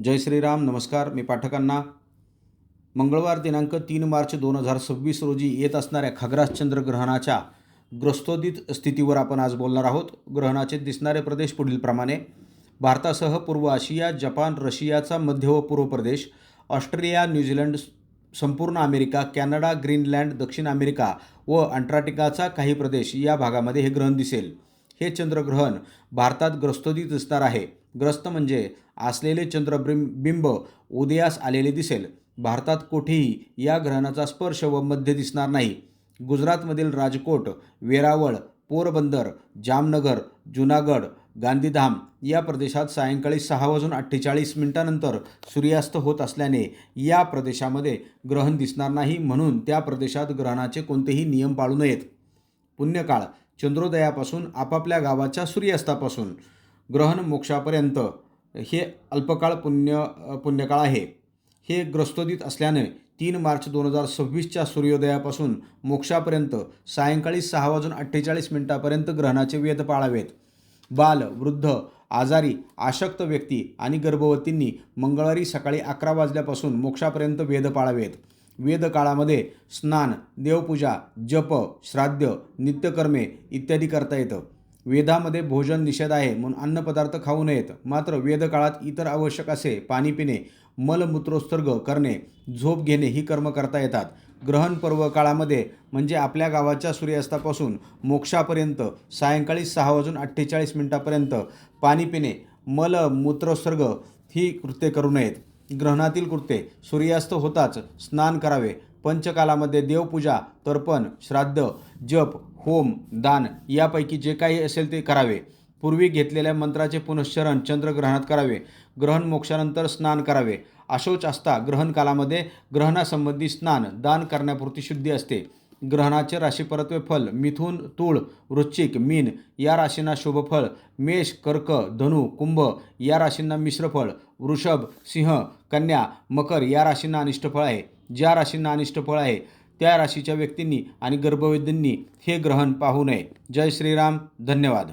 जय श्रीराम. नमस्कार. मी पाठकांना मंगळवार दिनांक 3 मार्च 2026 रोजी येत असणाऱ्या खग्रास चंद्रग्रहणाच्या ग्रस्तोदित स्थितीवर आपण आज बोलणार आहोत. ग्रहणाचे दिसणारे प्रदेश पुढीलप्रमाणे: भारतासह पूर्व आशिया, जपान, रशियाचा मध्य व पूर्व प्रदेश, ऑस्ट्रेलिया, न्यूझीलंड, संपूर्ण अमेरिका, कॅनडा, ग्रीनलँड, दक्षिण अमेरिका व अंटार्क्टिकाचा काही प्रदेश या भागामध्ये हे ग्रहण दिसेल. हे चंद्रग्रहण भारतात ग्रस्तोदित दिसणार आहे. ग्रस्त म्हणजे असलेले चंद्रबिंब उदयास आलेले दिसेल. भारतात कोठेही या ग्रहणाचा स्पर्श व मध्य दिसणार नाही. गुजरातमधील राजकोट, वेरावळ, पोरबंदर, जामनगर, जुनागड, गांधीधाम या प्रदेशात सायंकाळी 6:48 सूर्यास्त होत असल्याने या प्रदेशामध्ये ग्रहण दिसणार नाही, म्हणून त्या प्रदेशात ग्रहणाचे कोणतेही नियम पाळू नयेत. पुण्यकाळ: चंद्रोदयापासून आपापल्या गावाच्या सूर्यास्तापासून ग्रहण मोक्षापर्यंत हे अल्पकाळ पुण्यकाळ आहे. हे ग्रस्तोदित असल्याने 3 मार्च 2026च्या सूर्योदयापासून मोक्षापर्यंत सायंकाळी 6:48 ग्रहणाचे वेध पाळावेत. बाल, वृद्ध, आजारी, अशक्त व्यक्ती आणि गर्भवतींनी मंगळवारी सकाळी 11 वाजल्यापासून मोक्षापर्यंत वेध पाळावेत. वेद काळामध्ये स्नान, देवपूजा, जप, श्राद्ध, नित्यकर्मे इत्यादी करता येतं. वेदामध्ये भोजन निषेध आहे, म्हणून अन्नपदार्थ खाऊ नयेत. मात्र वेदकाळात इतर आवश्यक असे पाणी पिणे, मलमूत्रोत्सर्ग करणे, झोप घेणे ही कर्म करता येतात. ग्रहण पर्व काळामध्ये म्हणजे आपल्या गावाच्या सूर्यास्तापासून मोक्षापर्यंत सायंकाळी 6:48 पाणी पिणे, मलमूत्रोत्सर्ग ही कृत्ये करू नयेत. ग्रहणातील कृत्ये: सूर्यास्त होताच स्नान करावे. पंचकालामध्ये देवपूजा, तर्पण, श्राद्ध, जप, होम, दान यापैकी जे काही असेल ते करावे. पूर्वी घेतलेल्या मंत्राचे पुनश्चरण चंद्रग्रहणात करावे. ग्रहण मोक्षानंतर स्नान करावे. अशौच असता ग्रहण कालामध्ये ग्रहणासंबंधी स्नान, दान करण्यापुरती शुद्धी असते. ग्रहणाचे राशीपरत्वे फल: मिथुन, तूळ, वृश्चिक, मीन या राशींना शुभफळ, मेष, कर्क, धनु, कुंभ या राशींना मिश्रफळ, वृषभ, सिंह, कन्या, मकर या राशींना अनिष्टफळ आहे. ज्या राशींना अनिष्टफळ आहे त्या राशीच्या व्यक्तींनी आणि गर्भवतींनी हे ग्रहण पाहू नये. जय श्रीराम. धन्यवाद.